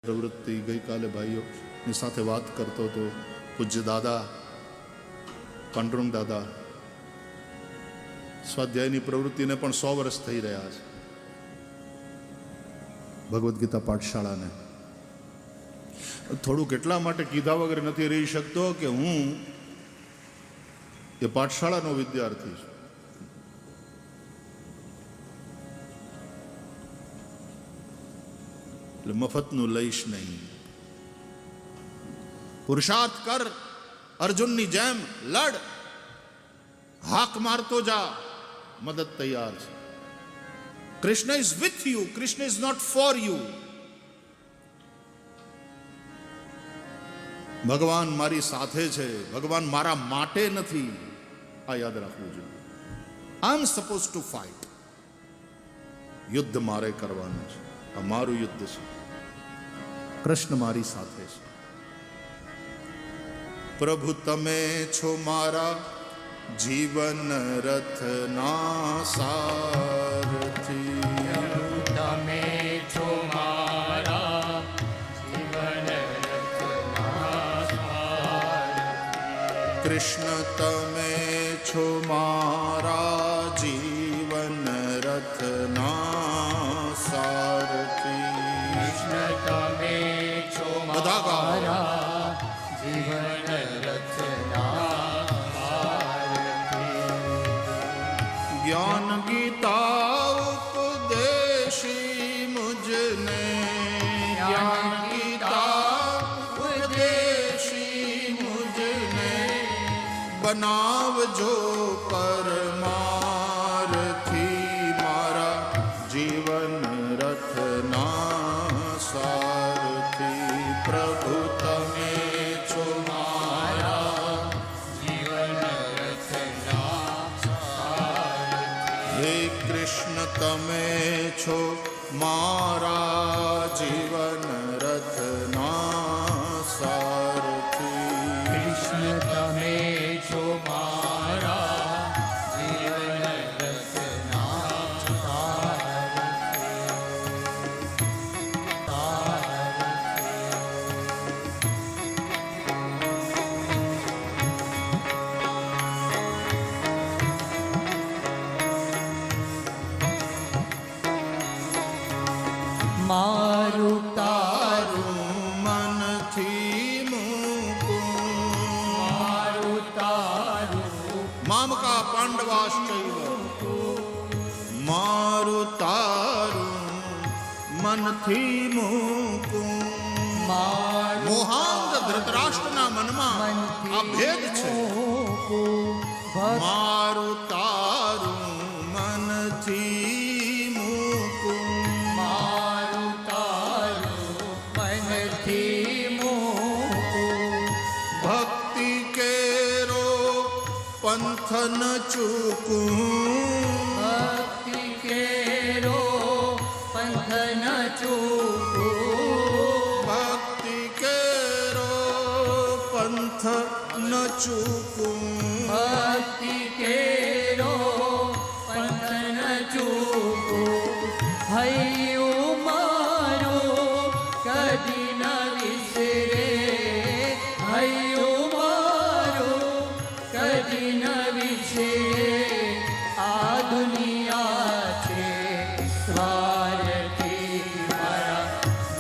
પ્રવૃત્તિ ગઈકાલે ભાઈઓની સાથે વાત કરતો હતો પૂજ્ય દાદા પાંડુરંગ દાદા સ્વાધ્યાયની પ્રવૃત્તિને પણ 100 વર્ષ થઈ રહ્યા છે. ભગવદ્ ગીતા પાઠશાળાને થોડુંક એટલા માટે કીધા વગર નથી રહી શકતો કે હું એ પાઠશાળાનો વિદ્યાર્થી છું. એટલે મફતનું લઈશ નહીં. પુરુષાર્થ કર, અર્જુનની જેમ લડ, હાક મારતો જા, મદદ તૈયાર છે. Krishna is with you, Krishna is not for you. ભગવાન મારી સાથે છે, ભગવાન મારા માટે નથી. આ યાદ રાખવું જોઈએ. આઈ એમ સપોઝ ટુ ફાઇટ. યુદ્ધ મારે કરવાનું છે. આ મારું યુદ્ધ છે. કૃષ્ણ મારી સાથે છે. પ્રભુ તમે છો મારા જીવન રથના સારથી. તમે છો મારા જીવન રથના સારથી. કૃષ્ણ તમે છો મારા જીવન રથના સારથી. કૃષ્ણ તમે છો મારા જીવન રથના સારથી. જ્ઞાન ગીતા ઉપદેશી મુજને, જ્ઞાન ગીતા ઉપદેશી મુજને, બનાવજો પરમારથી. મારા જીવન રથના સારથી. પ્રભુ તમે છો મારા જીવન રથના સારથી. હે કૃષ્ણ તમે છો મારા જીવન રથના સારથી. કૃષ્ણ તમે છો મારા જીવન રથના મારું તારું મનથી મૂકું, મારું તારું મામકા પાંડવાશ્ચૈવ. મારું તારું મનથી મૂકું. મોહાંગ ધૃતરાષ્ટ્રના મનમાં આ ભેદ છે. મારું તારું મનથી મૂકું. મારું તારું મનથી મૂકું. ભક્તિ કેરો પંથ ન ચૂકું. ભક્તિ કેરો પંથ ન ચૂકું. ભક્તિ કેરો પંથ ન ચૂકું. ભક્તિ કેરો પંથ ન ચૂકું. હૈયું મારું કદી ન વિસરે. હૈયું મારું કદી ન વિસરે. આ દુનિયા છે સ્વાર્થી. મારા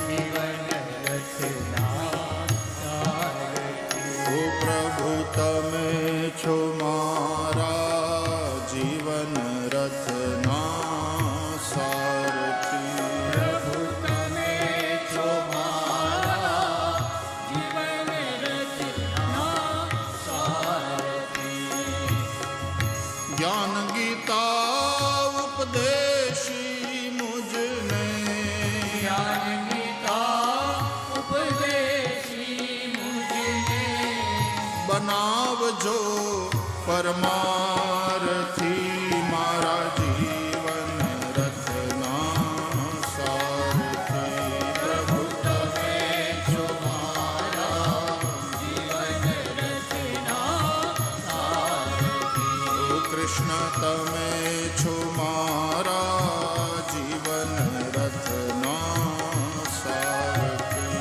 જીવન રથના સારથી. ઓ પ્રભુ તમે છો મારા જીવન રથના સારથી. પ્રભુ તમે છો મારા જીવન રથના સારથી. જ્ઞાન ગીતા ઉપદેશી મુજને, જ્ઞાન ગીતા ઉપદેશી મુજને, બનાવજો પરમારથી. મારા જીવન રથના સારથી. પ્રભુ તમે છો મારા જીવન રથના સારથી. ઓ કૃષ્ણ તમે છો મારા જીવન રથના સારથી.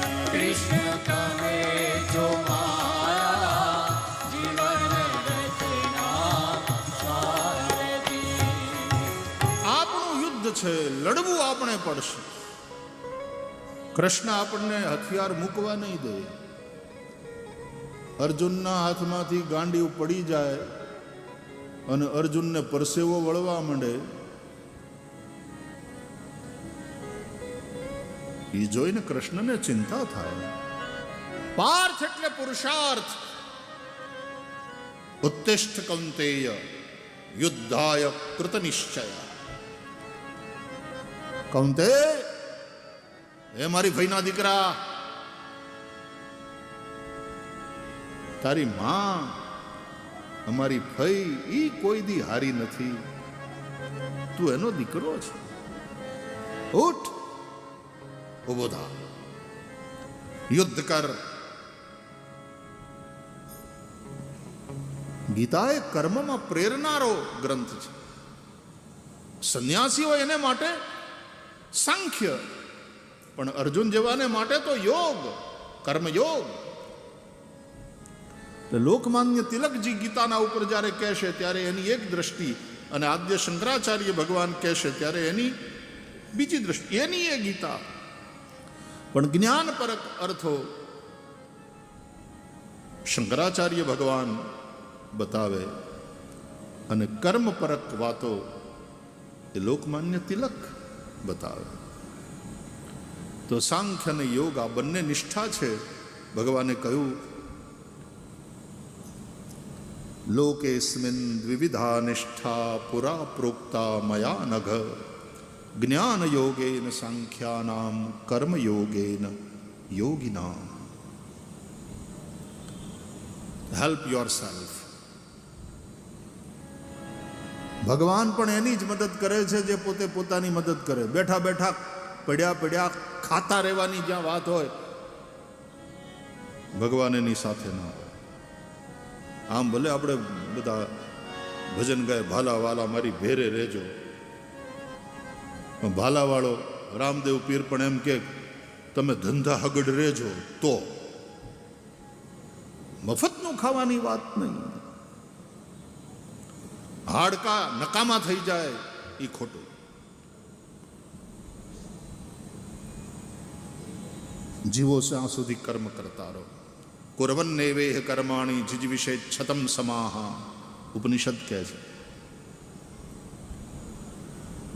લડવું આપણે પડશે. કૃષ્ણ આપણને હથિયાર મૂકવા નહીં દે. અર્જુનના હાથમાંથી ગાંડી પડી જાય અને અર્જુનને પરસેવો વળવા માંડે, એ જોઈને કૃષ્ણને ચિંતા થાય. પાર્થ એટલે પુરુષાર્થ. ઉત્તિષ્ઠ કૌંતેય યુદ્ધાય કૃત નિશ્ચય. કૌંતે, હે મારી ભાઈના દીકરા, તારી માં અમારી ફઈ ઈ કોઈ દી હારી નથી, તું એનો દીકરો છે. ઉઠ, ઉભો થા, યુદ્ધ કર. ગીતા એ કર્મમાં પ્રેરનારો ગ્રંથ છે. સંન્યાસી હોય એને માટે સાંખ્ય, પણ અર્જુન જેવાને માટે તો યોગ, કર્મયોગ. લોકમાન્ય તિલકજી ગીતાના ઉપર જ્યારે કહેશે ત્યારે એની એક દ્રષ્ટિ, અને આદ્ય શંકરાચાર્ય ભગવાન કહેશે ત્યારે એની બીજી દ્રષ્ટિ. એની એ ગીતા પણ જ્ઞાનપરક અર્થો શંકરાચાર્ય ભગવાન બતાવે, અને કર્મપરક વાતો એ લોકમાન્ય તિલક બતાવે. તો સાંખ્ય અને યોગ આ બંને નિષ્ઠા છે. ભગવાને કહ્યું, લોકેસ્મિન દ્વિવિધા નિષ્ઠા પુરા પ્રોક્તા મયા નઘ જ્ઞાન યોગેન સાંખ્યાનામ કર્મયોગેન યોગિનામ. Help yourself. ભગવાન પણ એની જ મદદ કરે છે જે પોતે પોતાની મદદ કરે. બેઠા બેઠા પડ્યા પડ્યા ખાતા રહેવાની જ્યાં વાત હોય, ભગવાન એની સાથે ના હોય. આમ ભલે આપણે બધા ભજન ગાય, ભાલા વાલા મારી ભેરે રહેજો, ભાલાવાળો રામદેવ પીર પણ એમ કે તમે ધંધા હગડ રહેજો, તો મફતનું ખાવાની વાત નહીં. હાડકા નકામા થઈ જાય એ ખોટું. જીવો ત્યાં સુધી કર્મ કરતા રહો. કુર્વન્નેવેહ કર્માણી જીજવિષે છતમ સમાહા, ઉપનિષદ કહે છે.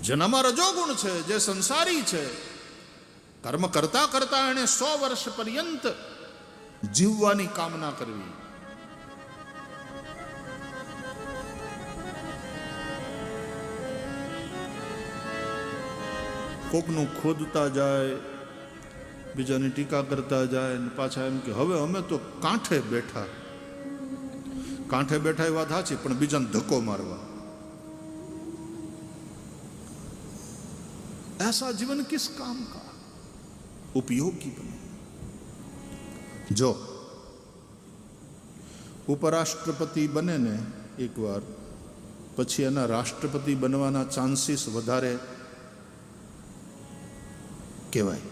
જેનામાં રજોગુણ છે, જે સંસારી છે, કર્મ કરતા કરતા એને 100 વર્ષ પર્યંત જીવવાની કામના કરવી. કોકનું ખોદતા જાય, બીજાની ટીકા કરતા જાય, ને પાછા એમ કે હવે અમે તો કાંઠે બેઠા. કાંઠે બેઠા એ વાત સાચી, પણ બીજાને ધક્કો મારવા. ऐसा जीवन किस काम का? उपयोगी बने. जो ઉપરાષ્ટ્રપતિ બને ને એકવાર, પછી એના રાષ્ટ્રપતિ બનવાના ચાન્સીસ વધારે કહેવાય.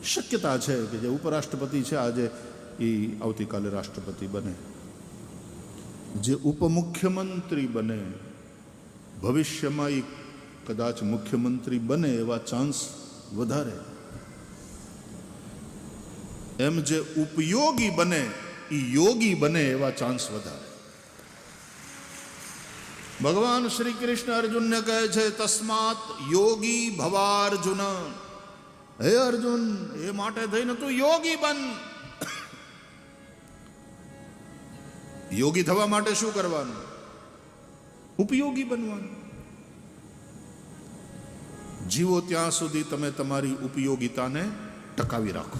શક્યતા છે કે જે ઉપરાષ્ટ્રપતિ છે આજે એ આવતીકાલે રાષ્ટ્રપતિ બને. જે ઉપમુખ્યમંત્રી બને, ભવિષ્યમાં એ કદાચ મુખ્યમંત્રી બને એવા ચાન્સ વધારે. એમ જે ઉપયોગી બને એ યોગી બને એવા ચાન્સ વધારે. ભગવાન શ્રી કૃષ્ણ અર્જુનને કહે છે, તસ્માત યોગી ભવાર્જુન. હે અર્જુન, એ માટે થઈને તું યોગી બન. યોગી થવા માટે શું કરવાનું? ઉપયોગી બનવાનું. જીવો ત્યાં સુધી તમે તમારી ઉપયોગિતાને ટકાવી રાખો.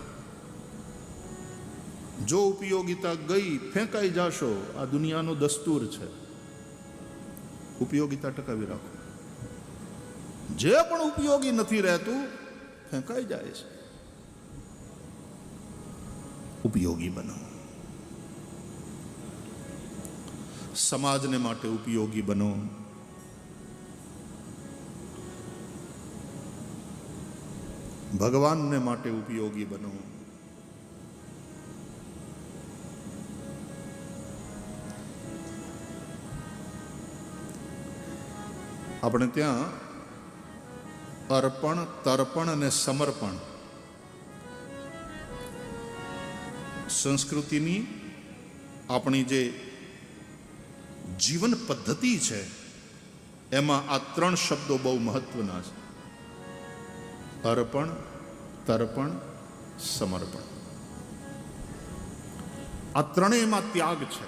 જો ઉપયોગિતા ગઈ, ફેંકાઈ જાશો. આ દુનિયાનો દસ્તુર છે. ઉપયોગિતા ટકાવી રાખો. જે પણ ઉપયોગી નથી રહેતું ફેંકાઈ જાય છે. ઉપયોગી બનો. સમાજને માટે ઉપયોગી બનો. ભગવાનને માટે ઉપયોગી બનો. આપણે ત્યાં અર્પણ, તર્પણ અને સમર્પણ સંસ્કૃતિની આપણી જે જીવન પદ્ધતિ છે એમાં આ ત્રણ શબ્દો બહુ મહત્વના છે. અર્પણ, તર્પણ, સમર્પણ. આ ત્રણેયમાં ત્યાગ છે.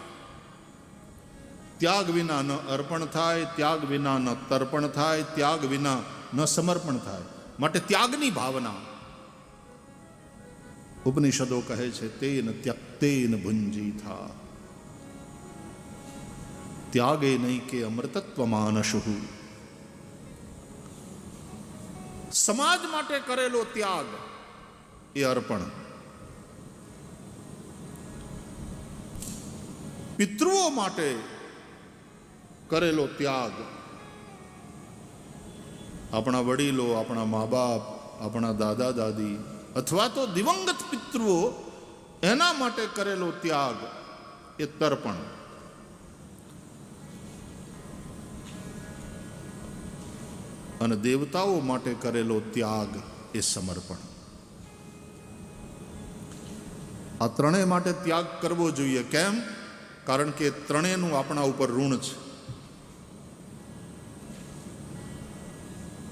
ત્યાગ વિના ન અર્પણ થાય, ત્યાગ વિના ન તર્પણ થાય, ત્યાગ વિના ન સમર્પણ થાય. માટે ત્યાગની ભાવના ઉપનિષદો કહે છે તેન ત્યક્તેન ભુંજીથા. ત્યાગે નહીં કે અમૃતત્વ માનશુ. સમાજ માટે કરેલો ત્યાગ એ અર્પણ. પિતૃઓ માટે કરેલો ત્યાગ, આપણા વડીલો, આપણા મા બાપ, આપણા દાદા દાદી અથવા તો દિવંગત પિતૃઓ એના માટે કરેલો ત્યાગ એ તર્પણ. અને દેવતાઓ માટે કરેલો ત્યાગ એ સમર્પણ. આ ત્રણેય માટે ત્યાગ કરવો જોઈએ. કેમ? કારણ કે ત્રણેયનું આપણા ઉપર ઋણ છે.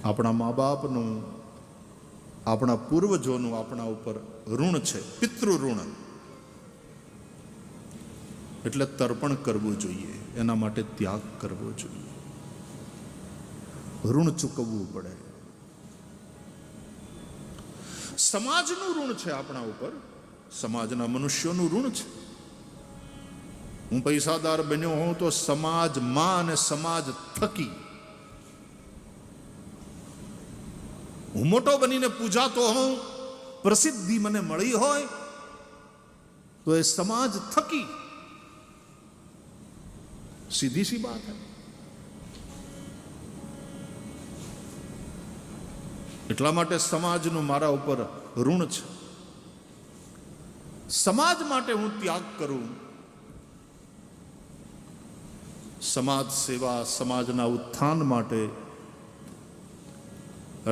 આપણા મા બાપનું, આપણા પૂર્વજોનું આપણા ઉપર ઋણ છે, પિતૃ ઋણ. એટલે તર્પણ કરવું જોઈએ, એના માટે ત્યાગ કરવો જોઈએ, ઋણ ચૂકવવું પડે. સમાજનું ઋણ છે આપણા ઉપર, સમાજના મનુષ્યોનું ઋણ છે. હું પૈસાદાર બન્યો હોઉં તો સમાજમાં અને સમાજ થકી. હું મોટો બનીને પૂજાતો હોઉં, પ્રસિદ્ધિ મને મળી હોય તો એ સમાજ થકી. સીધી સી બાત હૈ. એટલા માટે સમાજનું મારા ઉપર ઋણ છે. સમાજ માટે હું ત્યાગ કરું. સમાજ સેવા, સમાજના ઉત્થાન માટે,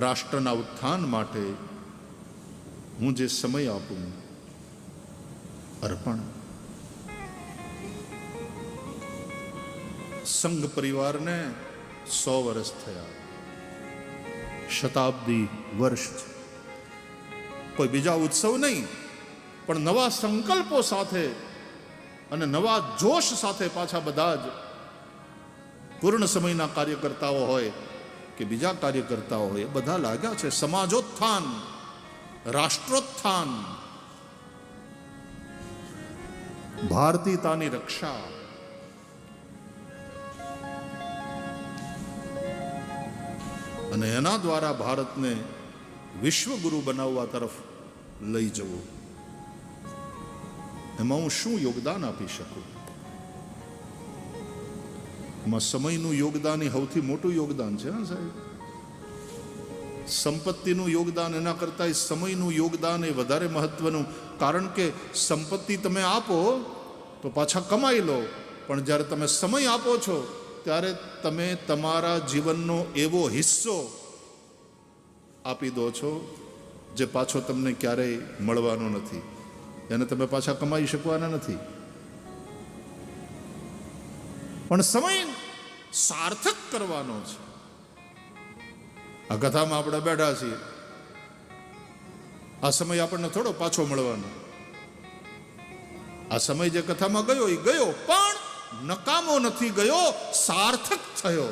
રાષ્ટ્રના ઉત્થાન માટે હું જે સમય આપું, અર્પણ. સંઘ પરિવારને 100 વર્ષ થયા, શતાબ્દી વર્ષ છે. કોઈ બીજા ઉત્સવ નહીં, પણ નવા સંકલ્પો સાથે અને નવા જોશ સાથે પાછા બધા જ પૂર્ણ સમયના કાર્યકર્તાઓ હોય કે બીજા કાર્યકર્તાઓ હોય, એ બધા લાગ્યા છે સમાજોત્થાન, રાષ્ટ્રોત્થાન, ભારતીયતાની રક્ષા. અને એના દ્વારા ભારતને વિશ્વગુરુ બનાવવા તરફ લઈ જવું. એમાં હું શું યોગદાન આપી શકું? એમાં સમયનું યોગદાન એ સૌથી મોટું યોગદાન છે. હા સાહેબ, સંપત્તિનું યોગદાન એના કરતાં સમયનું યોગદાન એ વધારે મહત્વનું. કારણ કે સંપત્તિ તમે આપો તો પાછા કમાઈ લો, પણ જ્યારે તમે સમય આપો છો ત્યારે તમે તમારા જીવનનો એવો હિસ્સો આપી દો છો જે પાછો તમને ક્યારેય મળવાનો નથી. એને તમે પાછા કમાઈ શકવાના નથી. પણ સમય સાર્થક કરવાનો છે. આ કથામાં આપણે બેઠા છીએ, આ સમય આપણને થોડો પાછો મળવાનો. આ સમય જે કથામાં ગયો એ ગયો, પણ નકામો નથી ગયો, સાર્થક થયો.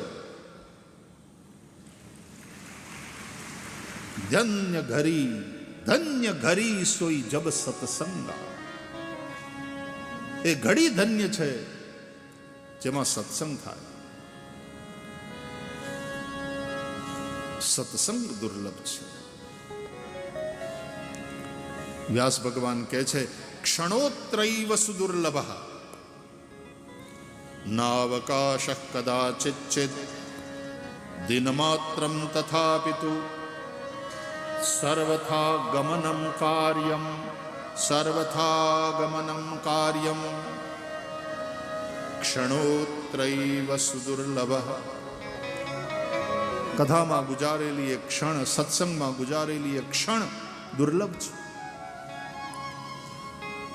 ધન્ય ઘરી સોઈ જબ સત્સંગા. એ ઘડી ધન્ય છે જેમાં સત્સંગ થાય. સત્સંગ દુર્લભ છે. વ્યાસ ભગવાન કહે છે ક્ષણોત્રૈવ સુદુર્લભ નાવકાશ કદાચિત દિનમાત્રમ તથાપિતુ સર્વથા ગમનમ કાર્યમ ક્ષણોત્રૈવ સુદુર્લભ. કથામાં ગુજારેલી એક ક્ષણ, સત્સંગમાં ગુજારેલી એક ક્ષણ દુર્લભ છે.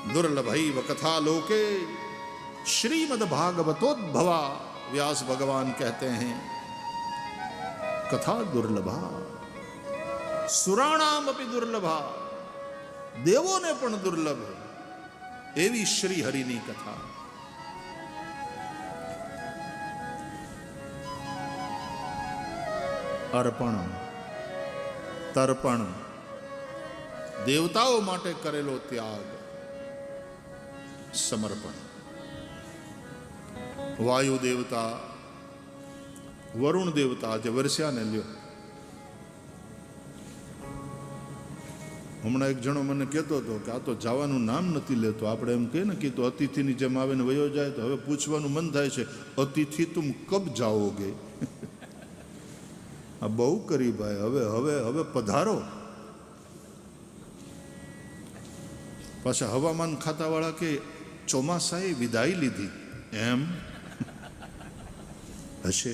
दुर्लभैव कथा लोके श्रीमद् भागवतोद्भवा. व्यास भगवान कहते हैं कथा दुर्लभा, सुराणाम अपि दुर्लभा, देवों ने पण दुर्लभ एवी श्री हरिनी कथा. અર્પણ, તર્પણ, દેવતાઓ માટે કરેલો ત્યાગ, સમર્પણ. વાયુ દેવતા, વરુણ દેવતા જે વરસ્યાને લ્યો. હમણાં એક જણો મને કહેતો હતો કે આ તો જવાનું નામ નથી લેતો. આપણે એમ કહીએ ને કે તો અતિથિની જેમ આવીને વયો જાય તો હવે પૂછવાનું મન થાય છે, અતિથિ તુમ કબ જાઓગે? આ બહુ કરી ભાઈ, હવે હવે હવે પધારો. પાછા હવામાન ખાતાવાળા કે ચોમાસાએ વિદાય લીધી એમ હશે.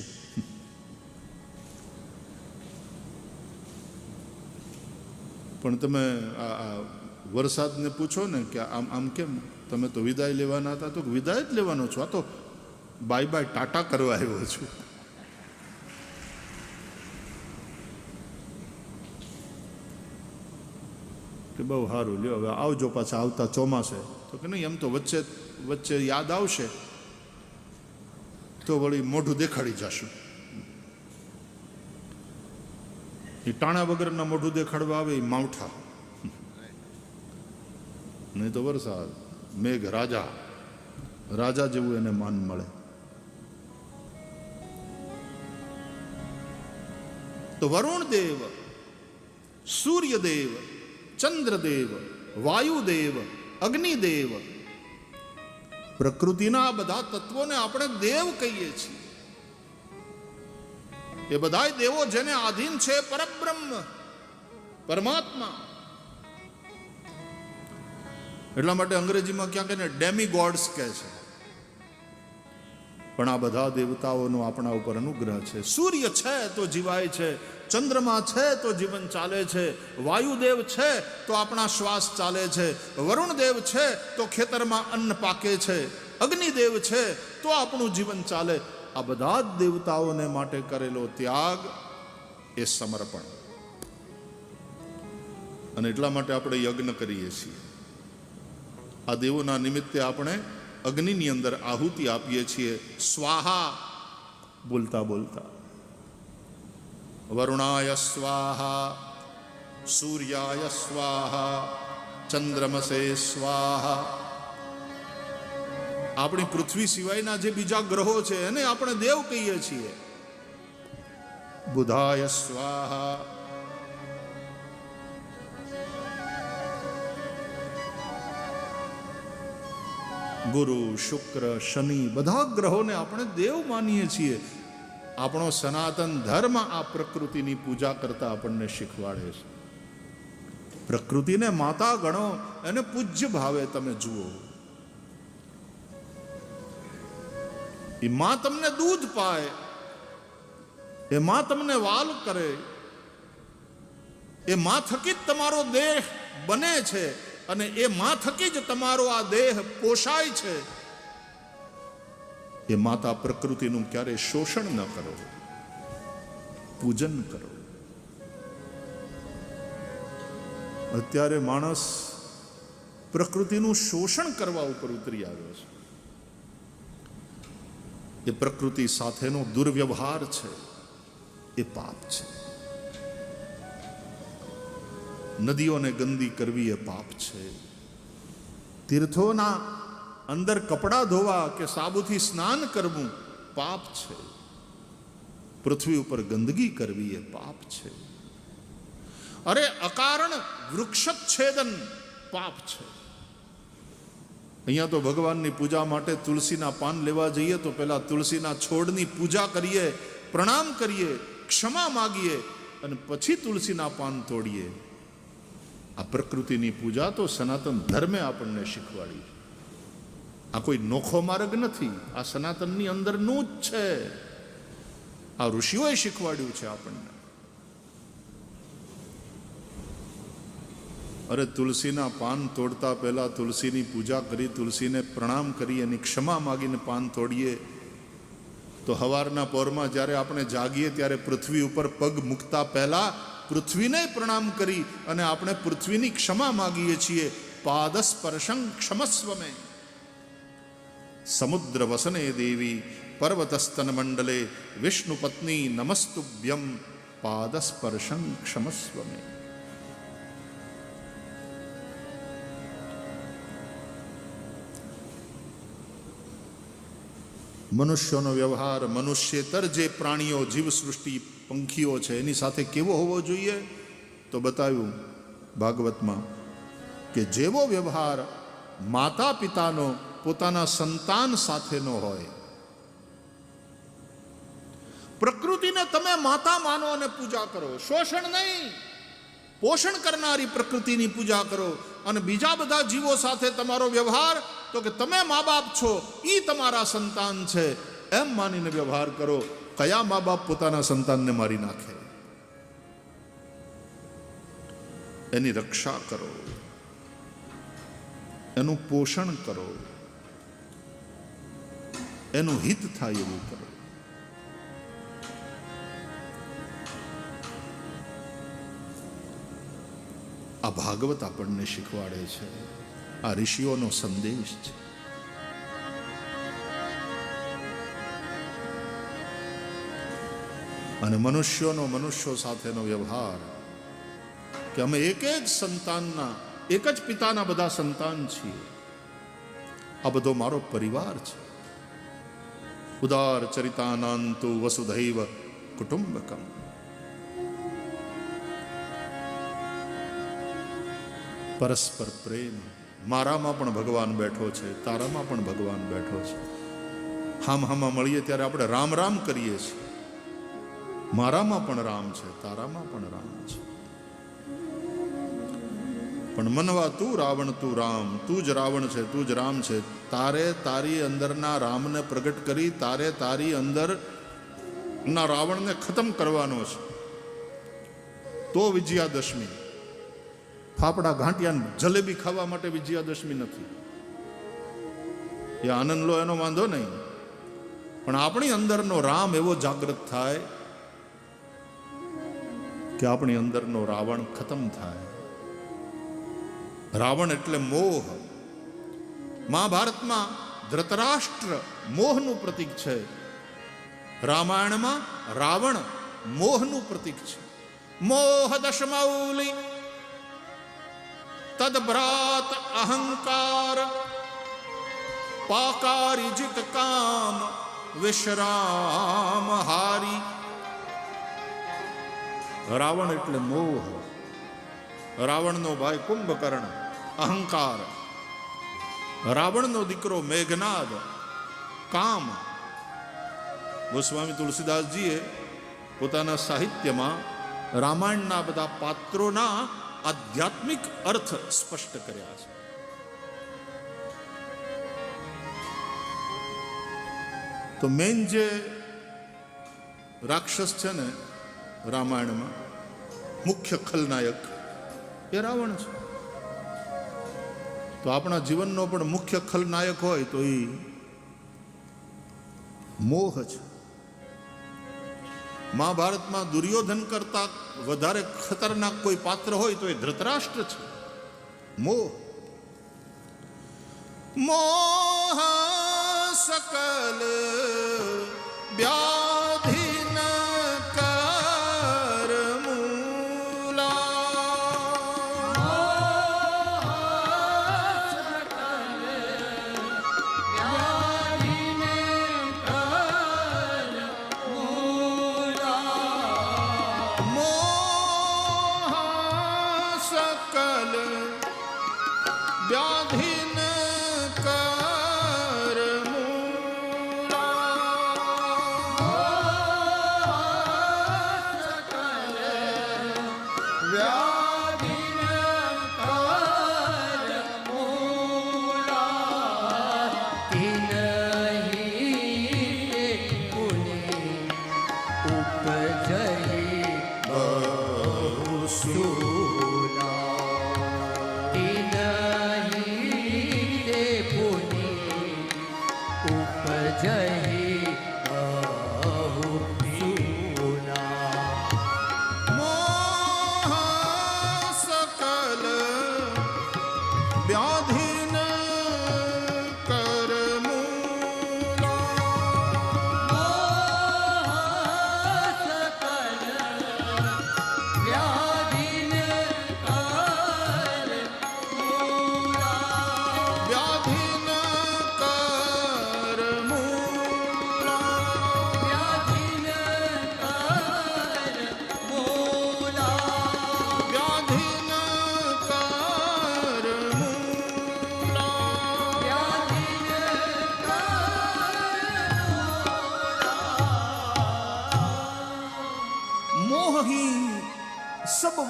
પણ તમે આ વરસાદને પૂછો ને કે આમ આમ કેમ તમે તો વિદાય લેવાના હતા, તો વિદાય જ લેવાનો છો, આ તો બાય બાય ટાટા કરવા આવ્યો છું. કે બહુ સારું લ્યો, હવે આવજો પાછા આવતા ચોમાસે. તો કે નહીં, એમ તો વચ્ચે વચ્ચે યાદ આવશે તો વળી મોઢું દેખાડી જશું. એ ટાણા વગરના મોઢું દેખાડવા આવે એ માવઠા, નહીં તો વરસાદ. મેઘ રાજા, રાજા જેવું એને માન મળે. તો વરુણ દેવ, સૂર્યદેવ, ચંદ્રદેવ, વાયુદેવ, અગ્નિદેવ, પ્રકૃતિના બધા તત્વોને આપણે દેવ કહીએ છીએ. એ બધાય દેવો જેને આધીન છે પરબ્રહ્મ, પરમાત્મા. એટલા માટે અંગ્રેજીમાં ક્યાંક એને ડેમીગોડ્સ કહે છે. પણ આ બધા દેવતાઓનો આપણા ઉપર અનુગ્રહ છે. સૂર્ય છે તો જીવાય છે, ચંદ્રમા છે તો જીવન ચાલે છે, વાયુદેવ છે તો આપણા શ્વાસ ચાલે છે, વરુણદેવ છે તો ખેતરમાં અન્ન પાકે છે, અગ્નિદેવ છે તો આપણું જીવન ચાલે. આ બધા જ દેવતાઓને માટે કરેલો ત્યાગ એ સમર્પણ. અને એટલા માટે આપણે યજ્ઞ કરીએ છીએ. આ દેવોના નિમિત્તે આપણે અગ્નિની અંદર આહુતિ આપીએ છીએ. સ્વાહા બોલતા બોલતા, વરુણાય સ્વાહા, સૂર્યાય સ્વાહા, ચંદ્રમસે સ્વાહા. આપણી પૃથ્વી સિવાયના જે બીજા ગ્રહો છે એને આપણે દેવ કહીએ છીએ. બુધાય સ્વાહા, ગુરુ, શુક્ર, શનિ, બધા ગ્રહોને આપણે દેવ માનીએ છીએ. આપણો સનાતન ધર્મ આ પ્રકૃતિની પૂજા કરતા આપણને શીખવાડે છે. પ્રકૃતિને માતા ગણો, એને પૂજ્ય ભાવે તમે જુઓ. એ માં તમને દૂધ પાય, એ માં તમને વાલ કરે, એ માં થકી જ તમારો દેહ બને છે અને એ માં થકી જ તમારો આ દેહ પોષાય છે. એ માતા પ્રકૃતિનું ક્યારે શોષણ ન કરો, પૂજન કરો. અત્યારે માણસ પ્રકૃતિનું શોષણ કરવા ઉપર ઉતરી આવ્યો છે. એ પ્રકૃતિ સાથેનો દુર્વ્યવહાર છે, એ પાપ છે. નદીઓને ગંદી કરવી એ પાપ છે. તીર્થોના અંદર કપડાં ધોવા કે સાબુથી સ્નાન કરવું પાપ છે. પૃથ્વી ઉપર ગંદકી કરવી એ પાપ છે. અરે અકારણ વૃક્ષચ્છેદન પાપ છે. અહીંયા તો ભગવાનની પૂજા માટે તુલસીના પાન લેવા જઈએ તો પહેલા તુલસીના છોડની પૂજા કરીએ, પ્રણામ કરીએ, ક્ષમા માગીએ અને પછી તુલસીના પાન તોડીએ. આ પ્રકૃતિની પૂજા તો સનાતન ધર્મે આપણને શીખવાડી. આ કોઈ નોખો માર્ગ નથી, આ સનાતનની અંદરનું જ છે. આ ઋષિઓએ શીખવાડ્યું છે આપણને. અરે તુલસીના પાન તોડતા પહેલા તુલસીની પૂજા કરી, તુલસીને પ્રણામ કરી, એની ક્ષમા માગીને પાન તોડીએ તો સવારના પોરમાં જ્યારે આપણે જાગીએ ત્યારે પૃથ્વી ઉપર પગ મૂકતા પહેલા પૃથ્વીને પ્રણામ કરી અને આપણે પૃથ્વીની ક્ષમા માગીએ છીએ. પાદસ્પર્શં ક્ષમસ્વમે. સમુદ્ર વસને દેવી પર્વતસ્તન મંડલે વિષ્ણુ પત્ની નમસ્તુભ્યમ પાદસ્પર્શં ક્ષમસ્વમે. મનુષ્યનો વ્યવહાર મનુષ્યેતર જે પ્રાણીઓ જીવસૃષ્ટિ પંખીઓ છે એની સાથે કેવો હોવો જોઈએ? તો બતાવ્યું ભાગવતમાં કે જેવો વ્યવહાર માતા પિતાનો પોતાના સંતાન સાથેનો હોય. પ્રકૃતિને તમે માતા માનો અને પૂજા કરો, શોષણ નહીં, પોષણ કરનારી પ્રકૃતિની પૂજા કરો. અને બીજા બધા જીવો સાથે તમારો વ્યવહાર તો કે તમે મા બાપ છો, એ તમારા સંતાન છે એમ માનીને વ્યવહાર કરો. કયા મા બાપ પોતાના સંતાનને મારી નાખે? એની રક્ષા કરો, એનું પોષણ કરો, એનું હિત થાય એવું કરો. આ ભાગવત આપણને શીખવાડે છે, આ ઋષિઓનો સંદેશ છે. અને મનુષ્યો સાથેનો વ્યવહાર કે અમે એક જ સંતાનના, એક જ પિતાના બધા સંતાન છીએ. આ બધો મારો પરિવાર છે. ઉદાર ચરિતાનાંતુ વસુધૈવ કુટુંબકમ. પરસ્પર પ્રેમ. મારામાં પણ ભગવાન બેઠો છે, તારામાં પણ ભગવાન બેઠો છે. હામાં મળીએ ત્યારે આપણે રામ રામ કરીએ છીએ. મારામાં પણ રામ છે, તારામાં પણ રામ છે. પણ મનવા તું રાવણ તું રામ, તું જ રાવણ છે, તું જ રામ છે. તારે તારી અંદરના રામને પ્રગટ કરી, તારે તારી અંદર ના રાવણને ખતમ કરવાનો છે. તો વિજયાદશમી. ફાફડા ઘાંટિયા જલેબી ખાવા માટે વિજયાદશમી નથી. એ આનંદ લો એનો વાંધો નહીં, પણ આપણી અંદરનો રામ એવો જાગૃત થાય કે આપણી અંદરનો રાવણ ખતમ થાય. રાવણ એટલે મોહ. મહાભારતમાં ધૃતરાષ્ટ્ર મોહનું પ્રતીક છે, રામાયણમાં રાવણ મોહનું પ્રતીક છે. મોહ દશમૌલી તદભ્રાત અહંકાર પાકારિજિત કામ વિશ્રામ હારી. રાવણ એટલે મોહ. રાવણનો ભાઈ કુંભકર્ણ અહંકાર. રાવણનો દીકરો મેઘનાદ કામ. ગોસ્વામી તુલસીદાસજીએ પોતાના સાહિત્યમાં રામાયણના બધા પાત્રોના આધ્યાત્મિક અર્થ સ્પષ્ટ કર્યા છે. તો મેન જે રાક્ષસ છે ને રામાયણમાં, મુખ્ય ખલનાયક એ રાવણ છે. તો આપણા જીવનનો પણ મુખ્ય ખલનાયક હોય તો એ મોહ છે. મહાભારતમાં દુર્યોધન કરતા વધારે ખતરનાક કોઈ પાત્ર હોય તો એ ધૃતરાષ્ટ્ર છે. મોહ. મોહ સકલ વ્યાધિન કર મૂલા. व्याधिन कर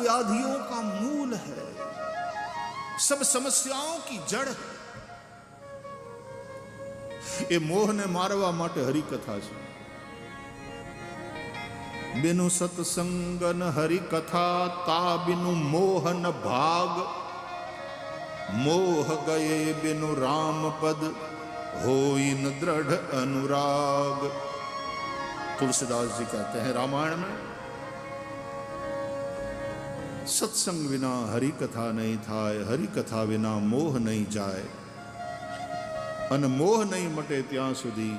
व्याधियों का मूल है, सब समस्याओं की जड़ है. એ મોહને મારવા માટે હરિકથા છે. બિનુ સત્સંગન હરિકથા તા બિનુ મોહન ભાગ. મોહ ગયે બિનુ રામ પદ હોય ન દ્રઢ अनुराग. तुलसीदास जी कहते हैं रामायण में, सत्संग विना हरि कथा नहीं थाय, हरि कथा विना मोह नहीं जाए. અને મોહ નહીં મટે ત્યાં સુધી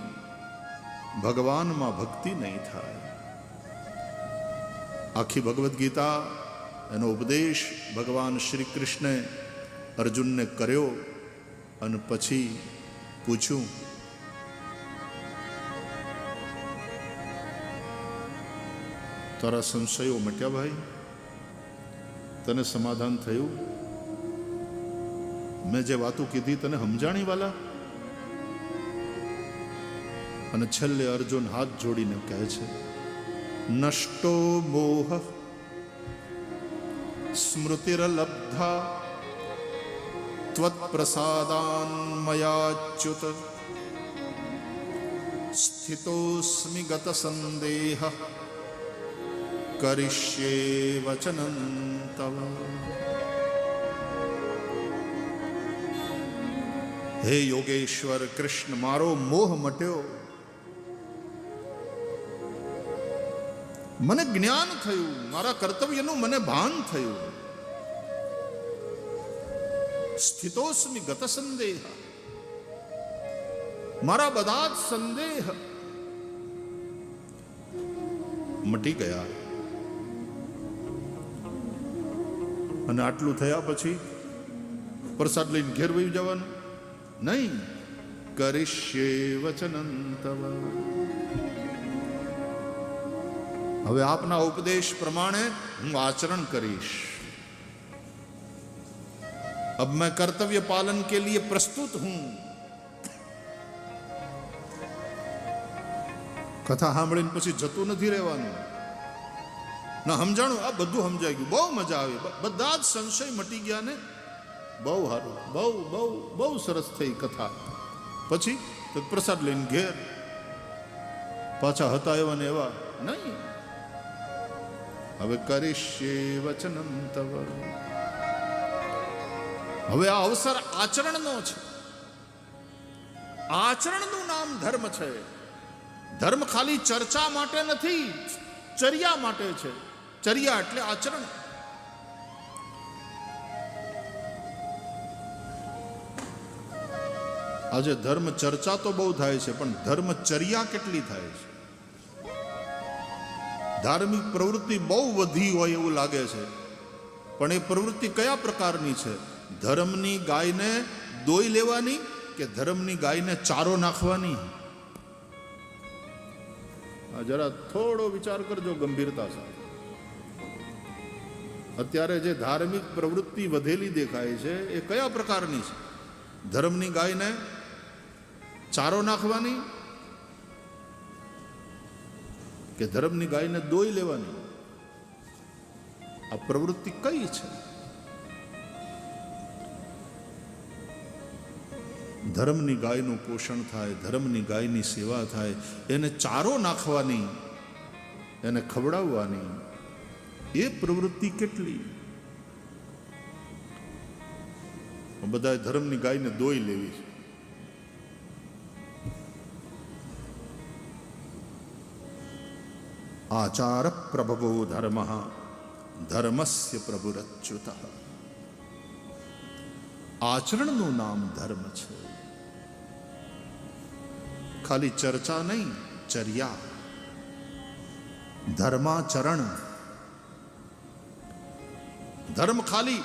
ભગવાનમાં ભક્તિ નહીં થાય. આખી ભગવદ્ ગીતા, એનો ઉપદેશ ભગવાન શ્રી કૃષ્ણે અર્જુનને કર્યો અને પછી પૂછ્યું, તારા સંશયો મટ્યા ભાઈ? તને સમાધાન થયું? મેં જે વાતો કીધી તને સમજાણી વાલા? અને છેલ્લે અર્જુન હાથ જોડીને કહે છે, નષ્ટો મોહ સ્મૃતિરલબ્ધા ત્વત્પ્રસાદાન મયાચ્યુત સ્થિતોસ્મિ ગત સંદેહ કરિષ્યે વચનં તવ. હે યોગેશ્વર કૃષ્ણ, મારો મોહ મટ્યો, મને જ્ઞાન થયું, મારા કર્તવ્યનું મને ભાન થયું. સ્થિતોસ્મિ ગત સંદેહ, મારા બધા જ સંદેહ મટી ગયા. અને આટલું થયા પછી પ્રસાદ લઈને ઘેર વહી જવાનું નહીં. કરિષ્યે વચનં તવ. હવે આપના ઉપદેશ પ્રમાણે હું આચરણ કરીશ. अब मैं कर्तव्य पालन के लिए प्रस्तुत हूं. કથા સાંભળીને પછી જતું નથી રહેવાનું. ના સમજાણું, આ બધું સમજાઈ ગયું, બહુ મજા આવી, બધા જ સંશય મટી ગયા ને. બહુ સારું, બહુ બહુ બહુ સરસ થઈ કથા. પછી તો પ્રસાદ લઈને ઘેર. પાછા હતા એવા ને એવા નહીં. હવે કરિષ્યે વચનં તવ. હવે આ અવસર આચરણનો છે. આચરણનું નામ ધર્મ છે. ધર્મ ખાલી ચર્ચા માટે નથી, ચર્યા માટે છે. ચર્યા એટલે આચરણ. આજે ધર્મ ચર્ચા તો બહુ થાય છે, પણ ધર્મચર્યા કેટલી થાય છે? ધાર્મિક પ્રવૃત્તિ બહુ વધી હોય એવું લાગે છે, પણ એ પ્રવૃત્તિ કયા પ્રકારની છે? ધર્મની ગાયને દોઈ લેવાની કે ધર્મની ગાયને ચારો નાખવાની? જરા થોડો વિચાર કરજો ગંભીરતા સાથે. અત્યારે જે ધાર્મિક પ્રવૃત્તિ વધેલી દેખાય છે એ કયા પ્રકારની છે? ધર્મની ગાયને ચારો નાખવાની કે ધર્મની ગાયને દોઈ લેવાની? આ પ્રવૃત્તિ કઈ છે? ધર્મની ગાયનું પોષણ થાય, ધર્મની ગાયની સેવા થાય, એને ચારો નાખવાની, એને ખવડાવવાની, એ પ્રવૃત્તિ કેટલી? બધા ધર્મની ગાયને દોઈ લેવી છે. આચાર પ્રભવો ધર્મ ધર્મસ્ય પ્રભુરચ્યુત. આચરણનું નામ ધર્મ છે. ખાલી ચર્ચા નહીં, ચર્યા. ધર્માચરણ. ધર્મ ખાલી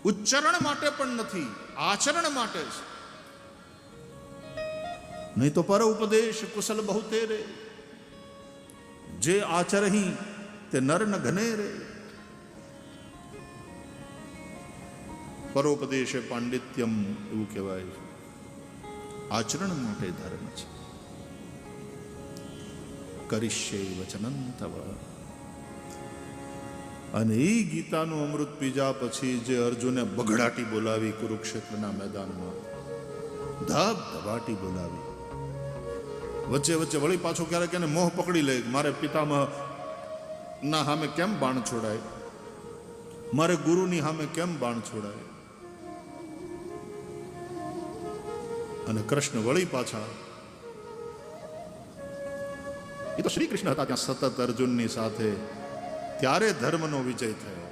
ઉચ્ચારણ માટે પણ નથી, આચરણ માટે છે. નહીં તો પર ઉપદેશ કુશલ બહુ તેરે, જે આચરહી તે નર ન ઘને રે. પરોપદેશે પાંડિત્યમ એવું કહેવાય છે. આચરણ માટે ધર્મ છે. કરિષ્યે વચનં તવ. અને એ ગીતાનું અમૃત પીજા પછી જે અર્જુને બગડાટી બોલાવી કુરુક્ષેત્રના મેદાનમાં, ધબધબાટી બોલાવી, વચ્ચે વચ્ચે વળી પાછો ક્યારેક એને મોહ પકડી લે, મારે પિતામહ ના સામે કેમ બાણ છોડાય, મારે ગુરુની સામે કેમ બાણ છોડાય. અને કૃષ્ણ વળી પાછા, એ તો શ્રી કૃષ્ણ હતા ત્યાં સતત અર્જુનની સાથે, ત્યારે ધર્મનો વિજય થયો.